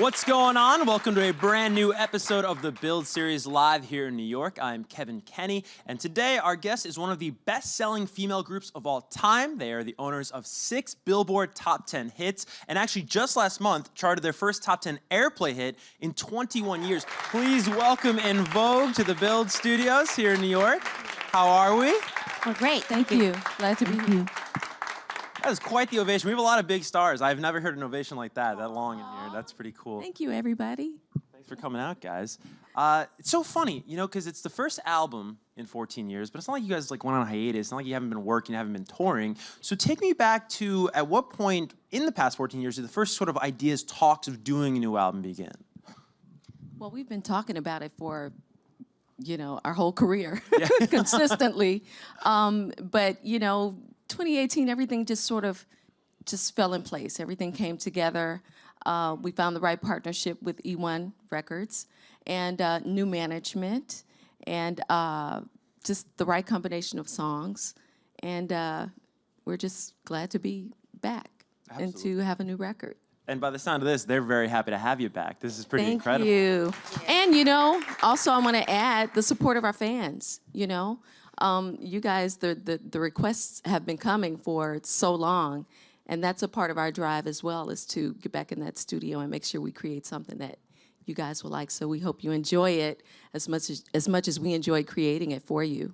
What's going on? Welcome to a brand new episode of the Build Series live here in New York. I'm Kevin Kenny, and today our guest is one of the best-selling female groups of all time. They are the owners of 6 Billboard Top 10 hits, and actually just last month charted their first Top 10 airplay hit in 21 years. Please welcome in Vogue to the Build Studios here in New York. How are we? Well, great. Thank you. Glad to be here. That was quite the ovation. We have a lot of big stars. I've never heard an ovation like that long in here. That's pretty cool. Thank you, everybody. Thanks for coming out, guys. It's so funny, you know, because it's the first album in 14 years, but it's not like you guys went on a hiatus. It's not like you haven't been working, haven't been touring. So take me back to, at what point in the past 14 years did the first sort of ideas, talks of doing a new album begin? Well, we've been talking about it for, our whole career, consistently. But, 2018, everything just fell in place. Everything came together. We found the right partnership with E1 Records and new management and just the right combination of songs. And we're just glad to be back. Absolutely. And to have a new record. And by the sound of this, they're very happy to have you back. This is pretty incredible. Thank you. And, also I want to add the support of our fans, You guys, the requests have been coming for so long, and that's a part of our drive as well, is to get back in that studio and make sure we create something that you guys will like. So we hope you enjoy it as much as we enjoyed creating it for you.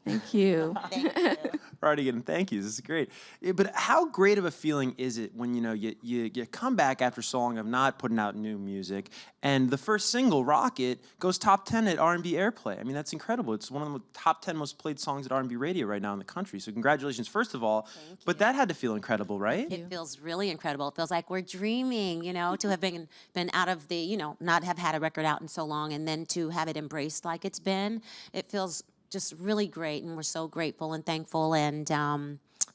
Thank you. Thank you. We're already getting thank yous. This is great. But how great of a feeling is it when you come back after so long of not putting out new music, and the first single, Rocket, goes top 10 at R&B airplay? I mean, that's incredible. It's one of the top 10 most played songs at R&B radio right now in the country. So congratulations, first of all. Thank you. But that had to feel incredible, right? It feels really incredible. It feels like we're dreaming, to have been out of the, not have had a record out in so long, and then to have it embraced like it's been. It feels just really great, and we're so grateful and thankful and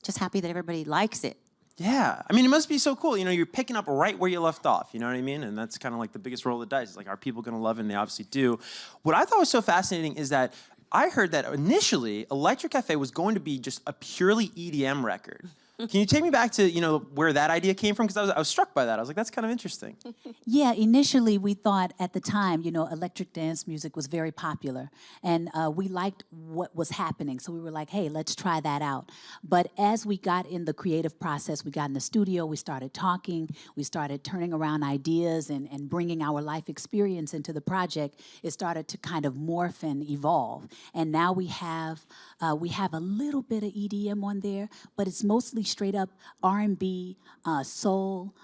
just happy that everybody likes it. Yeah, I mean, it must be so cool. You're picking up right where you left off, you know what I mean? And that's kind of like the biggest roll of the dice. It's like, are people going to love it? And they obviously do. What I thought was so fascinating is that I heard that initially Electric Cafe was going to be just a purely EDM record. Can you take me back to, where that idea came from? Because I was struck by that. I was like, that's kind of interesting. Yeah, initially we thought at the time, electric dance music was very popular. And we liked what was happening. So we were like, hey, let's try that out. But as we got in the creative process, we got in the studio, we started talking, we started turning around ideas and bringing our life experience into the project. It started to kind of morph and evolve. And now we have a little bit of EDM on there, but it's mostly straight up R&B, soul.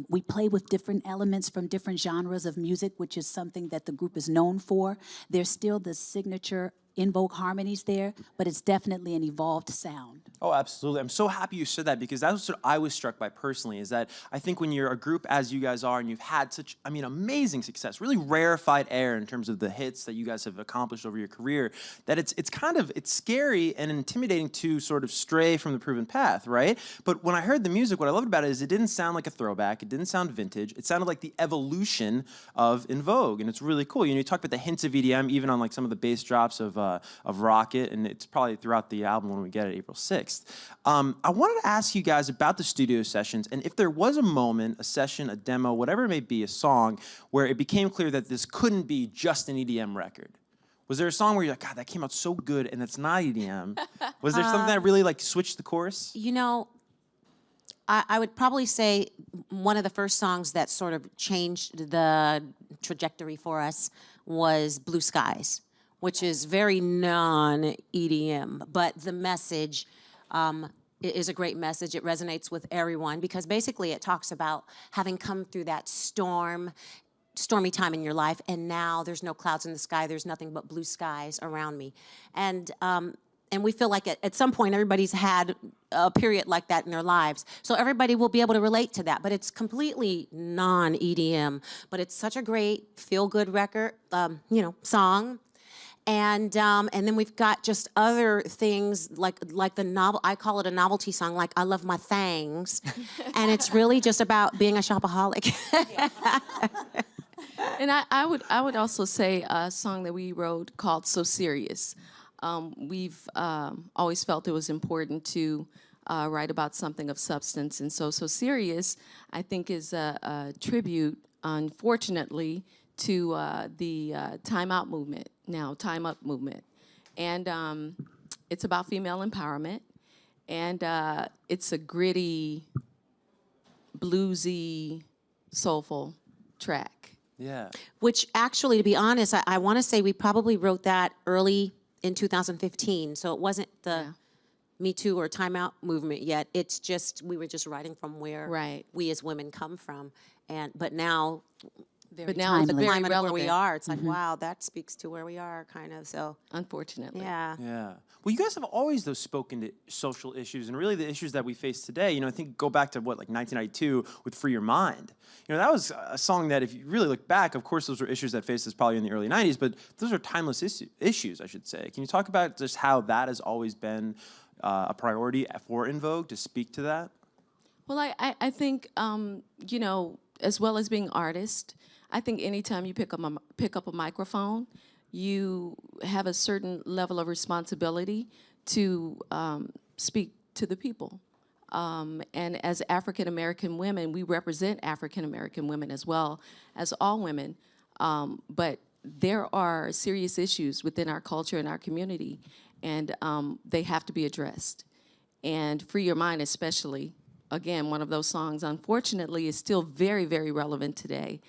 We play with different elements from different genres of music, which is something that the group is known for. There's still the signature In Vogue harmonies there, but it's definitely an evolved sound. Oh, absolutely. I'm so happy you said that, because that's what I was struck by personally, is that I think when you're a group as you guys are and you've had such, amazing success, really rarefied air in terms of the hits that you guys have accomplished over your career, that it's scary and intimidating to sort of stray from the proven path, right? But when I heard the music, what I loved about it is it didn't sound like a throwback. It didn't sound vintage. It sounded like the evolution of In Vogue, and it's really cool. You talk about the hints of EDM, even on like some of the bass drops of Rocket, and it's probably throughout the album when we get it April 6th. I wanted to ask you guys about the studio sessions, and if there was a moment, a session, a demo, whatever it may be, a song, where it became clear that this couldn't be just an EDM record. Was there a song where you're like, God, that came out so good, and it's not EDM? Was there something that really switched the course? I would probably say one of the first songs that sort of changed the trajectory for us was Blue Skies, which is very non-EDM, but the message is a great message. It resonates with everyone, because basically it talks about having come through that stormy time in your life, and now there's no clouds in the sky, there's nothing but blue skies around me. And we feel like at some point everybody's had a period like that in their lives. So everybody will be able to relate to that, but it's completely non-EDM. But it's such a great feel-good record, song. And then we've got just other things like the novel. I call it a novelty song, like I Love My Thangs, and it's really just about being a shopaholic. And I would also say a song that we wrote called So Serious. We've always felt it was important to write about something of substance. And so Serious, I think, is a tribute, unfortunately, to the Time Out movement, now Time Up movement. And it's about female empowerment. And it's a gritty, bluesy, soulful track. Yeah. Which actually, to be honest, I want to say we probably wrote that early in 2015. So it wasn't the Me Too or Time Out movement yet. It's just, we were just writing from where we as women come from. But now, But now it's the very climate of where relevant. we are, it's like, wow, that speaks to where we are, kind of. So, Unfortunately. yeah. Yeah. Well, you guys have always, though, spoken to social issues and really the issues that we face today. You know, I think go back to, what, like 1992 with Free Your Mind. You know, that was a song that, if you really look back, of course, those were issues that faced us probably in the early 90s, but those are timeless issues, I should say. Can you talk about just how that has always been a priority for In Vogue, to speak to that? Well, I think, you know, as well as being artist, I think anytime you pick up a microphone, you have a certain level of responsibility to speak to the people. And as African American women, we represent African American women as well as all women. But there are serious issues within our culture and our community, and they have to be addressed. And Free Your Mind especially, again, one of those songs, unfortunately, is still very, very relevant today.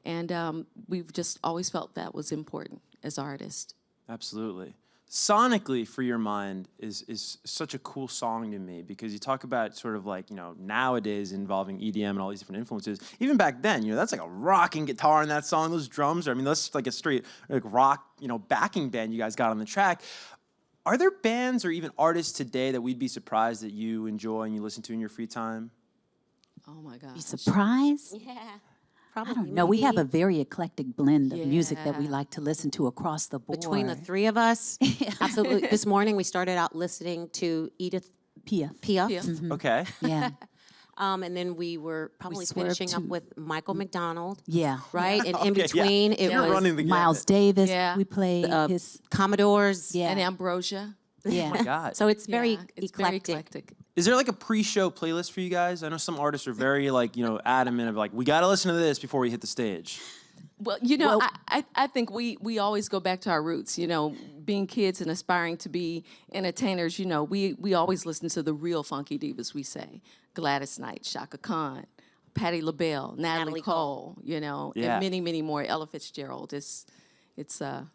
And we've just always felt that was important as artists. Absolutely. Sonically, Free Your Mind is such a cool song to me, because you talk about sort of like, you know, nowadays involving EDM and all these different influences. Even back then, you know, that's like a rocking guitar in that song. Those drums are, I mean, that's like a straight like rock, you know, backing band you guys got on the track. Are there bands or even artists today that we'd be surprised that you enjoy and you listen to in your free time? Oh my gosh. Be surprised? Yeah. I Probably. don't know. We have a maybe very eclectic blend of music that we Yeah. like to listen to across the board. between the three of us. Absolutely. This morning we started out listening to Edith Piaf. Piaf. Piaf. Okay. Yeah. And then we were probably swerved finishing up to- with Michael McDonald, Yeah. right? And in Okay, yeah. between, it You're was running the Miles gamut. Davis. Yeah. We played his. Commodores. Yeah. And Ambrosia. Yeah. Oh my God. So it's very Yeah, it's eclectic. very eclectic. Is there like a pre-show playlist for you guys? I know some artists are very like, you know, adamant of like, we got to listen to this before we hit the stage. Well, you know, Well- I think we always go back to our roots, you know, being kids and aspiring to be entertainers, you know, we always listen to the real funky divas, we say. Gladys Knight, Shaka Khan, Patti LaBelle, Natalie Cole, you know, Yeah. and many, many more. Ella Fitzgerald, it's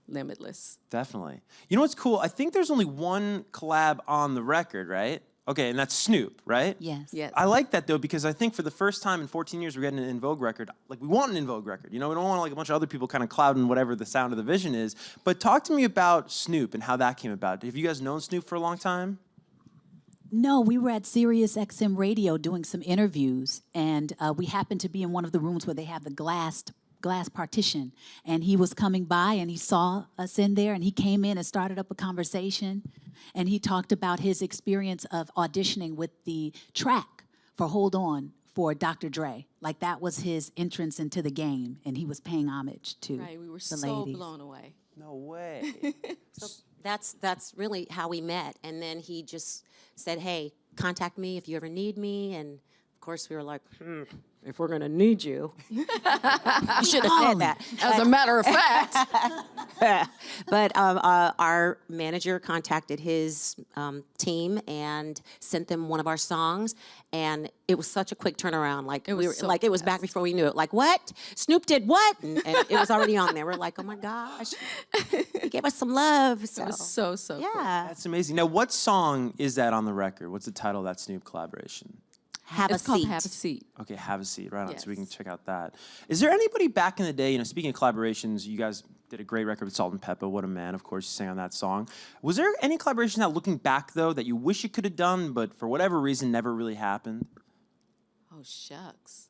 limitless. Definitely. You know what's cool? I think there's only one collab on the record, right? Okay, and that's Snoop, right? Yes. Yes. I like that, though, because I think for the first time in 14 years, we're getting an In Vogue record. Like, we want an In Vogue record. You know, we don't want like a bunch of other people kind of clouding whatever the sound of the vision is. But talk to me about Snoop and how that came about. Have you guys known Snoop for a long time? No, we were at Sirius XM Radio doing some interviews, and we happened to be in one of the rooms where they have the glass partition, and he was coming by and he saw us in there, and he came in and started up a conversation, and he talked about his experience of auditioning with the track for Hold On for Dr. Dre. Like, that was his entrance into the game, and he was paying homage to Right, we were the so ladies. blown away. No way. So that's really how we met. And then he just said, hey, contact me if you ever need me. And of course we were like, if we're gonna need you. You should have said that. As a matter of fact, But our manager contacted his team and sent them one of our songs, and it was such a quick turnaround. Like It was so it was back before we knew it. Like, what? Snoop did what? And it was already on there. We're like, oh my gosh, he gave us some love. So, it was so cool. yeah, That's amazing. Now, what song is that on the record? What's the title of that Snoop collaboration? have It's a called seat. Have a Seat. Okay, Have a Seat, right on, so we can Yes. check out that. Is there anybody back in the day, you know, speaking of collaborations, you guys did a great record with Salt and Pepper, What a Man, of course, you sang on that song. Was there any collaboration that, looking back, though, that you wish you could have done, but for whatever reason never really happened? Oh, shucks.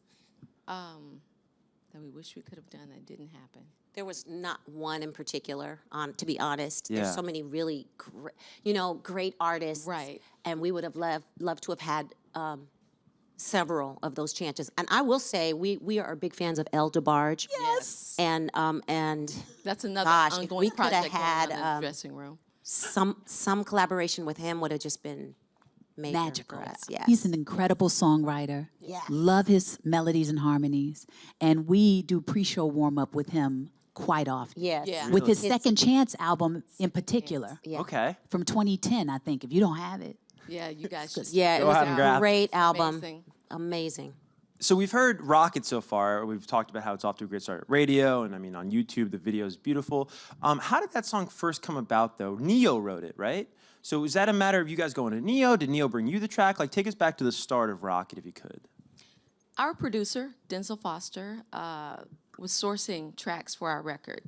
That we wish we could have done that didn't happen. There was not one in particular, to be honest. Yeah. There's so many really, great artists. Right. And we would have loved to have had several of those chances. And I will say, we are big fans of El DeBarge. Yes. And That's another Gosh, if we ongoing coulda project going had, on in the dressing room. some collaboration with him would have just been major magical. for us. Yes. He's an incredible songwriter. Yes. Love his melodies and harmonies. And we do pre-show warm-up with him quite often. Yes. Yeah. With his It's- Second Chance album in particular, Yeah. Okay. from 2010, I think. If you don't have it. Yeah, you guys should. Yeah, it Go was ahead and grab a it. great album. Amazing. Amazing. So we've heard Rocket so far. We've talked about how it's off to a great start at radio, and I mean on YouTube, the video is beautiful. How did that song first come about, though? Neo wrote it, right? So is that a matter of you guys going to Neo? Did Neo bring you the track? Like, take us back to the start of Rocket, if you could. Our producer, Denzel Foster, was sourcing tracks for our record.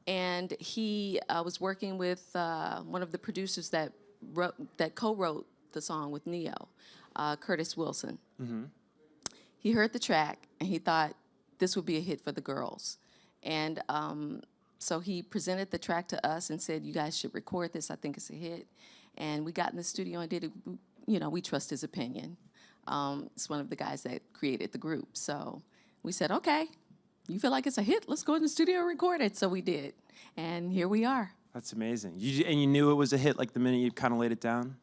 And he was working with one of the producers that co-wrote the song with Neo, Curtis Wilson. He heard the track, and he thought this would be a hit for the girls. And so he presented the track to us and said, you guys should record this. I think it's a hit. And we got in the studio and did it. You know, we trust his opinion. It's one of the guys that created the group. So we said, okay, you feel like it's a hit? Let's go in the studio and record it. So we did. And here we are. That's amazing. And you knew it was a hit like the minute you kind of laid it down?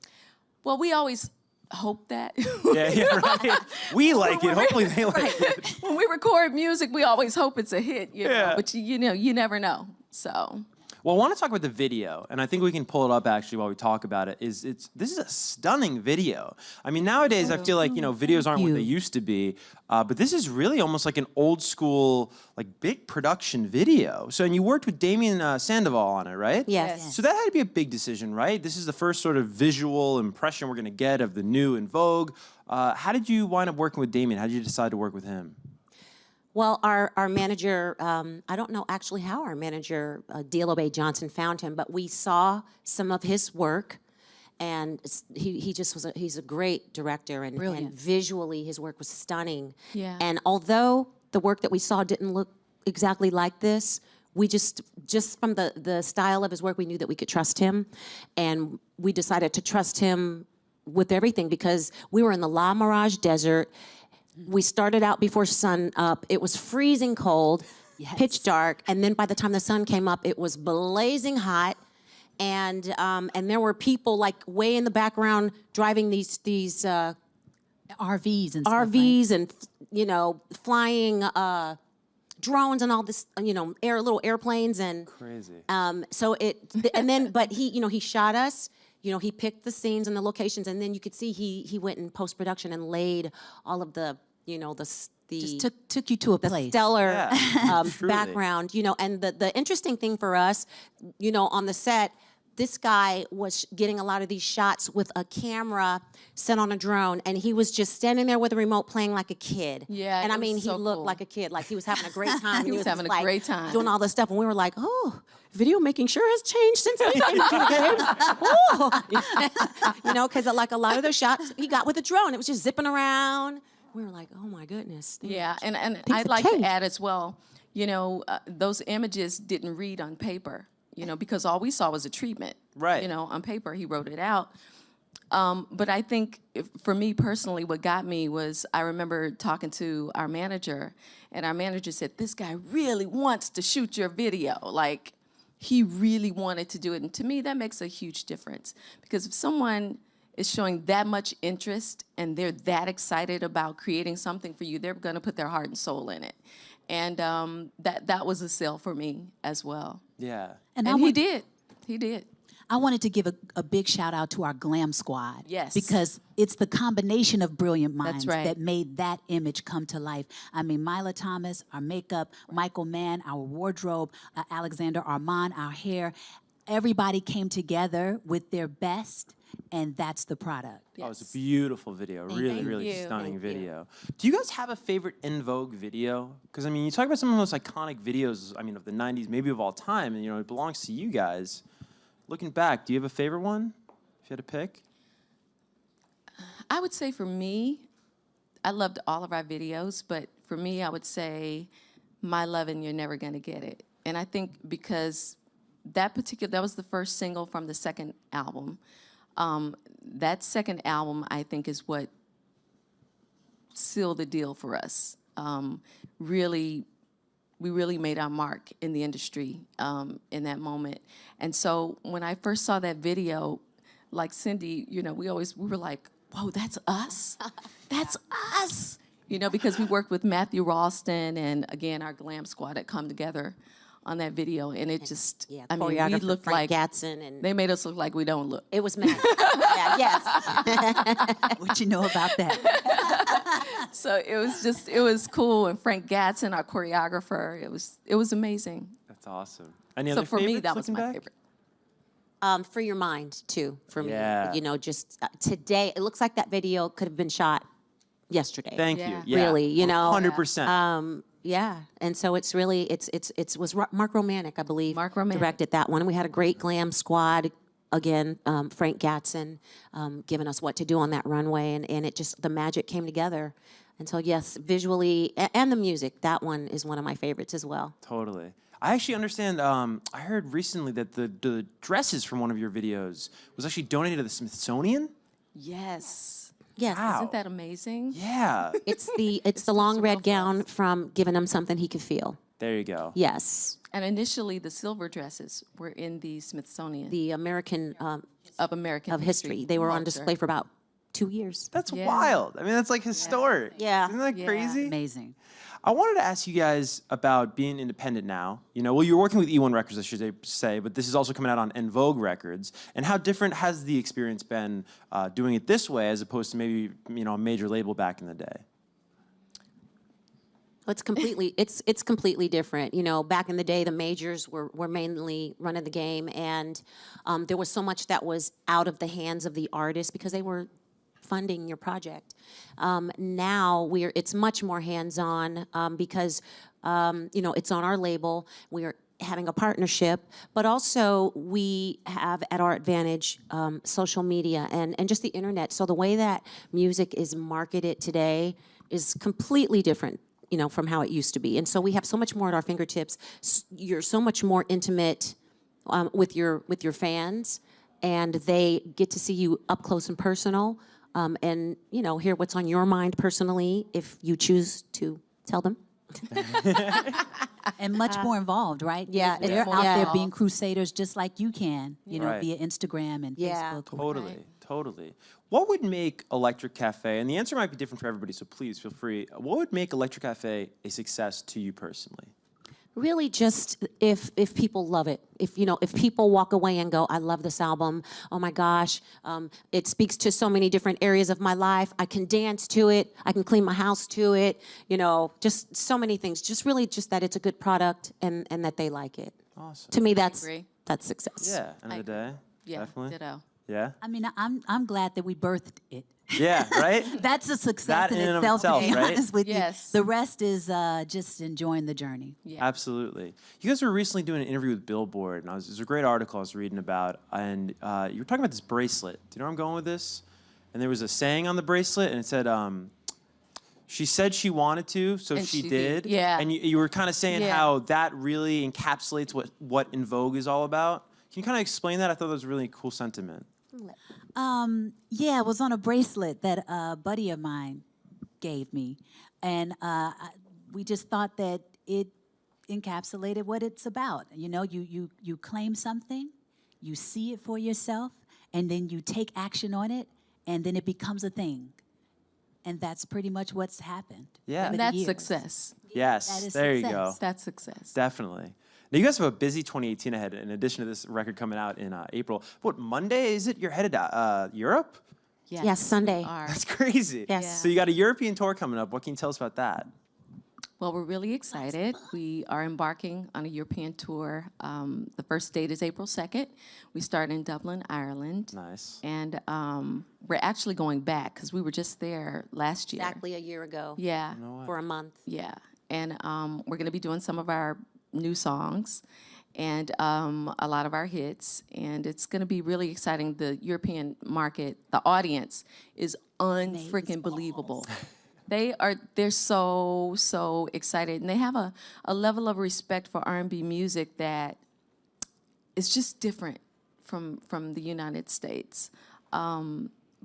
Well, we always hope that. Yeah, right. We like it. Hopefully they like it. When we record music, we always hope it's a hit, you know, Yeah. but you know, you never know. So Well, I want to talk about the video, and I think we can pull it up actually while we talk about it. This is a stunning video. I mean, nowadays I feel like videos aren't what you. they used to be, but this is really almost like an old school, like big production video. So, and you worked with Damien Sandoval on it, right? Yes. So that had to be a big decision, right? This is the first sort of visual impression we're going to get of the new in Vogue. How did you wind up working with Damien? How did you decide to work with him? Well, our manager, I don't know actually how our manager, D.L.O.B. Johnson, found him, but we saw some of his work, and he just was he's a great director, and Brilliant. visually his work was stunning. Yeah. And although the work that we saw didn't look exactly like this, we just from the style of his work, we knew that we could trust him, and we decided to trust him with everything because we were in the La Mirage Desert. We started out before sun up. It was freezing cold, pitch dark, and then by the time the sun came up, it was blazing hot, and there were people like way in the background driving these RVs and stuff, RVs and flying drones and all this little airplanes and Crazy. but he shot us. He picked the scenes and the locations, and then you could see he went in post-production and laid all of the, Just took you to a place. stellar Yeah, truly. background, and the interesting thing for us, on the set, this guy was getting a lot of these shots with a camera set on a drone, and he was just standing there with a remote playing like a kid. Yeah, and I it mean, was he so looked cool. like a kid, like he was having a great time. He was just, having a like, great time. doing all this stuff, and we were like, oh, video making sure has changed since we came to the game. Because like a lot of those shots he got with a drone, it was just zipping around. We were like, oh my goodness. Yeah, and Things I'd have like to changed. add as well, those images didn't read on paper, because all we saw was a treatment. Right. On paper, he wrote it out. But I think for me personally, what got me was I remember talking to our manager, and our manager said, this guy really wants to shoot your video. Like, he really wanted to do it. And to me, that makes a huge difference. Because if someone is showing that much interest and they're that excited about creating something for you, they're going to put their heart and soul in it. And that was a sell for me as well. Yeah. And I he want- did. He did. I wanted to give a big shout out to our glam squad. Yes. Because it's the combination of brilliant minds right. that made that image come to life. I mean, Mila Thomas, our makeup, Michael Mann, our wardrobe, Alexander Armand, our hair. Everybody came together with their best, and that's the product. Oh, it's a beautiful video. Really, really you. stunning Thank you. video. Do you guys have a favorite In Vogue video? Because, I mean, you talk about some of the most iconic videos, I mean, of the 90s, maybe of all time, and, it belongs to you guys. Looking back, do you have a favorite one, if you had to pick? I would say for me, I loved all of our videos, but for me, I would say My Lovin' You're Never Gonna Get It. And I think because that was the first single from the second album. That second album, I think, is what sealed the deal for us. We really made our mark in the industry in that moment. And so when I first saw that video, like Cindy, we were like, whoa, that's us? That's us. You know, because we worked with Matthew Ralston and, again, our glam squad had come together on that video. And it just, Yeah, I mean, we choreographer looked Frank like, Gatson, and they made us look like we don't look. it was magic. Yeah, yes. What you know about that? So it was cool. And Frank Gatson, our choreographer, it was amazing. That's awesome. Any So other for me, favorites that was looking my back? favorite. For your mind too, for me. Yeah. You know, just today, it looks like that video could have been shot yesterday. Thank Yeah. you. Yeah. Really, you know. 100%. Yeah, and so it's really it was Mark Romanek, I believe, Mark Romanek. directed that one. We had a great glam squad. Again, Frank Gatson giving us what to do on that runway, and it just the magic came together. And so yes, visually and the music, that one is one of my favorites as well. Totally. I actually understand. I heard recently that the dresses from one of your videos was actually donated to the Smithsonian. Yes. Yes. Wow. Isn't that amazing? Yeah. It's the long red gown from Giving Him Something He Could Feel. There you go. Yes. And initially, the silver dresses were in the Smithsonian The American of American of history. They were on display for about 2 years. That's Yeah. wild. I mean, that's like historic. Yeah. Isn't that Yeah. crazy? Amazing. I wanted to ask you guys about being independent now. You know, well, you're working with E1 Records, I should say, but this is also coming out on Vogue Records. And how different has the experience been doing it this way as opposed to maybe, you know, a major label back in the day? It's completely different. You know, back in the day, the majors were mainly running the game, and there was so much that was out of the hands of the artist because they were funding your project. Now it's much more hands-on because you know, it's on our label. We are having a partnership, but also we have at our advantage social media and just the internet. So the way that music is marketed today is completely different, you know, from how it used to be. And so we have so much more at our fingertips. You're so much more intimate with your fans, and they get to see you up close and personal, and you know, hear what's on your mind personally if you choose to tell them. And much more involved, right? Yeah, it's They're more out there involved. being crusaders just like you can, you know, Right. via Instagram and Yeah. Facebook. Totally, totally. What would make Electric Cafe, and the answer might be different for everybody, so please feel free. What would make Electric Cafe a success to you personally? Really, just if people love it, if people walk away and go, I love this album. Oh my gosh, it speaks to so many different areas of my life. I can dance to it. I can clean my house to it. You know, just so many things. Just really, just that it's a good product and that they like it. Awesome. To me, that's agree. success. Yeah, end of the day. Yeah, Definitely. ditto. Yeah. I mean, I'm glad that we birthed it. Yeah, right? That's a success That in in and of itself, itself, to be right? honest with Yes. you. The rest is just enjoying the journey. Yeah. Absolutely. You guys were recently doing an interview with Billboard, and it was a great article I was reading about, and you were talking about this bracelet. Do you know where I'm going with this? And there was a saying on the bracelet, and it said, she said she wanted to, so And she she did. did. Yeah. And you were kind of saying Yeah. how that really encapsulates what In Vogue is all about. Can you kind of explain that? I thought that was a really cool sentiment. Yeah, it was on a bracelet that a buddy of mine gave me, and we just thought that it encapsulated what it's about. You know, you claim something, you see it for yourself, and then you take action on it, and then it becomes a thing. And that's pretty much what's happened. Yeah. over And the that's years. success. Yes, That is there you success. go. That's success. Definitely. Now, you guys have a busy 2018 ahead, in addition to this record coming out in April. What, Monday, is it? You're headed to Europe? Yes, Sunday. Are. That's crazy. Yes. Yeah. So you got a European tour coming up. What can you tell us about that? Well, we're really excited. We are embarking on a European tour. The first date is April 2nd. We start in Dublin, Ireland. Nice. And we're actually going back because we were just there last year. Exactly a year ago. Yeah. For a month. Yeah. And we're going to be doing some of our new songs and a lot of our hits. And it's going to be really exciting. The European market, the audience is unfreaking believable. They're so excited. And they have a level of respect for R&B music that is just different from the United States.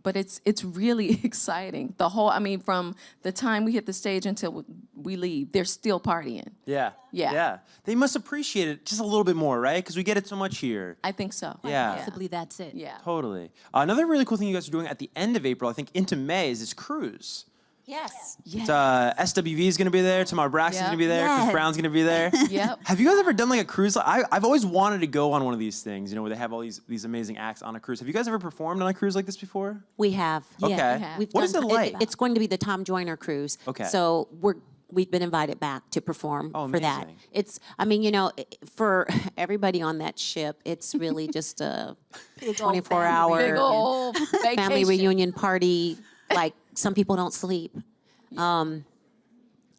but it's really exciting. The whole, I mean, from the time we hit the stage until we leave, they're still partying. Yeah. Yeah. Yeah. They must appreciate it just a little bit more, right? Because we get it so much here. I think so. Yeah. Possibly that's it. Yeah. Totally. Another really cool thing you guys are doing at the end of April, I think into May, is this cruise. Yes. It's, SWV is going to be there. Tamar Braxton's Yep. going to be there. Chris Yes. Brown's going to be there. Yep. Have you guys ever done like a cruise? I've always wanted to go on one of these things, you know, where they have all these amazing acts on a cruise. Have you guys ever performed on a cruise like this before? We have. Yeah, Okay. we have. What is it like? It's going to be the Tom Joyner cruise. Okay. So we've been invited back to perform Oh, for that. amazing. It's, I mean, you know, for everybody on that ship, it's really just a 24-hour Big old vacation. family reunion party. Like, some people don't sleep.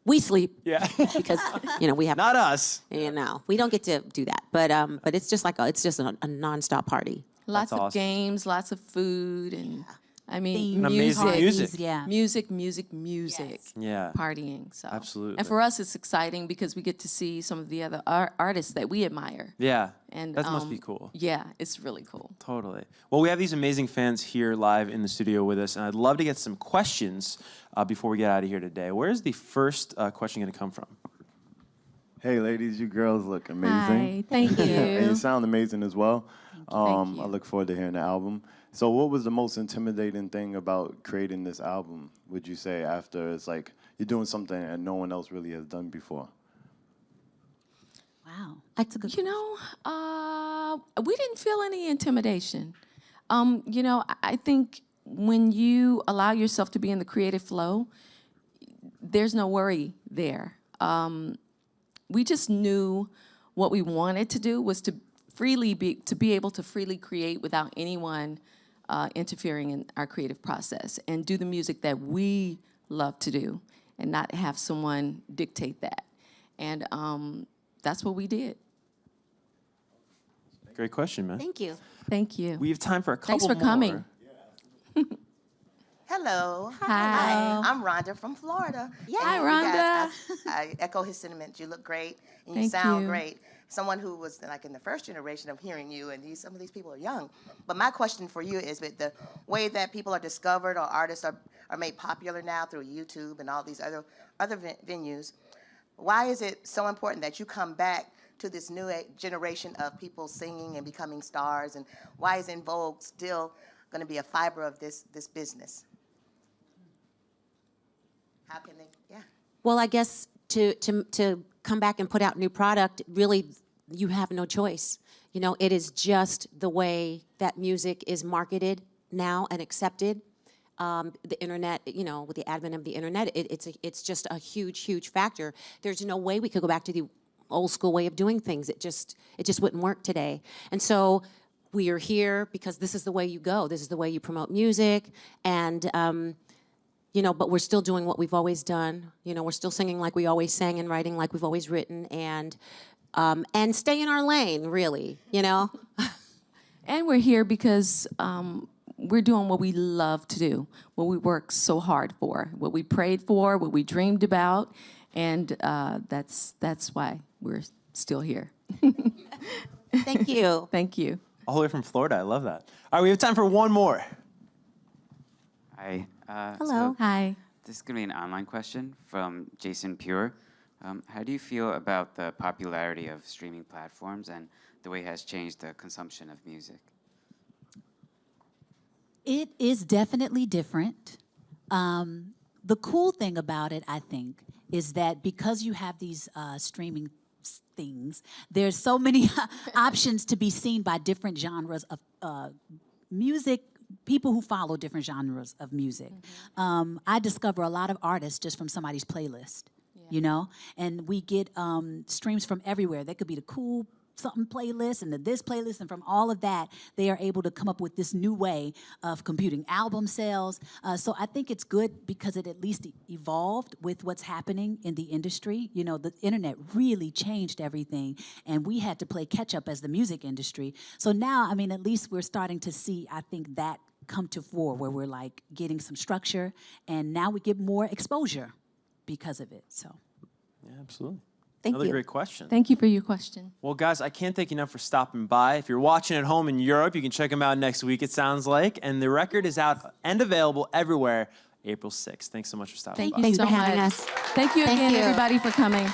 We sleep Yeah. because, you know, we have, Not us. you know, we don't get to do that. But it's just like it's just a nonstop party. Lots That's of awesome. games, lots of food, and I mean, And amazing music. Yeah. music, Yeah. partying. So Absolutely. And for us, it's exciting because we get to see some of the other artists that we admire. Yeah. And that must be cool. Yeah, it's really cool. Totally. Well, we have these amazing fans here live in the studio with us, and I'd love to get some questions before we get out of here today. Where's the first question going to come from? Hey, ladies, you girls look amazing. Hi, thank And you you. sound amazing as well. Thank you. I look forward to hearing the album. So what was the most intimidating thing about creating this album, would you say, after it's like you're doing something that no one else really has done before? Wow. You know, we didn't feel any intimidation. You know, I think when you allow yourself to be in the creative flow, there's no worry there. We just knew what we wanted to do was to be able to freely create without anyone interfering in our creative process and do the music that we love to do and not have someone dictate that. And that's what we did. Great question, man. Thank you. Thank you. We have time for a couple Thanks for more. coming. Hello. Hi. I'm Rhonda from Florida. Hi, And you guys, Rhonda. I echo his sentiments. You look great and you Thank sound you. great. Someone who was like in the first generation of hearing you, and some of these people are young. But my question for you is, with the way that people are discovered or artists are made popular now through YouTube and all these other venues, why is it so important that you come back to this new generation of people singing and becoming stars? And why is In Vogue still going to be a fiber of this business? How can they? Yeah. Well, I guess to come back and put out new product, really, you have no choice. You know, it is just the way that music is marketed now and accepted. The internet, you know, with the advent of the internet, it's just a huge factor. There's no way we could go back to the old school way of doing things. It just wouldn't work today. And so we are here because this is the way you go. This is the way you promote music, and you know, but we're still doing what we've always done. You know, we're still singing like we always sang and writing like we've always written, and stay in our lane, really, you know? And we're here because we're doing what we love to do, what we work so hard for, what we prayed for, what we dreamed about, and that's why we're still here. Thank you. Thank you. All the way from Florida. I love that. All right, we have time for one more. Hi. Hello. Hi. This is going to be an online question from Jason Pure. How do you feel about the popularity of streaming platforms and the way it has changed the consumption of music? It is definitely different. The cool thing about it, I think, is that because you have these streaming things, there's so many options to be seen by different genres of music, people who follow different genres of music. I discover a lot of artists just from somebody's playlist, you know? And we get streams from everywhere. That could be the cool something playlist and this playlist, and from all of that, they are able to come up with this new way of computing album sales. So I think it's good because it at least evolved with what's happening in the industry. You know, the internet really changed everything, and we had to play catch up as the music industry. So now, I mean, at least we're starting to see, I think, that come to fore where we're like getting some structure, and now we get more exposure because of it. So Yeah, absolutely. Thank Another you. great question. Thank you for your question. Well, guys, I can't thank you enough for stopping by. If you're watching at home in Europe, you can check them out next week, it sounds like. And the record is out and available everywhere April 6th. Thanks so much for stopping Thank by. you Thanks so for having much. us. Thank you Thank again, you. everybody, for coming.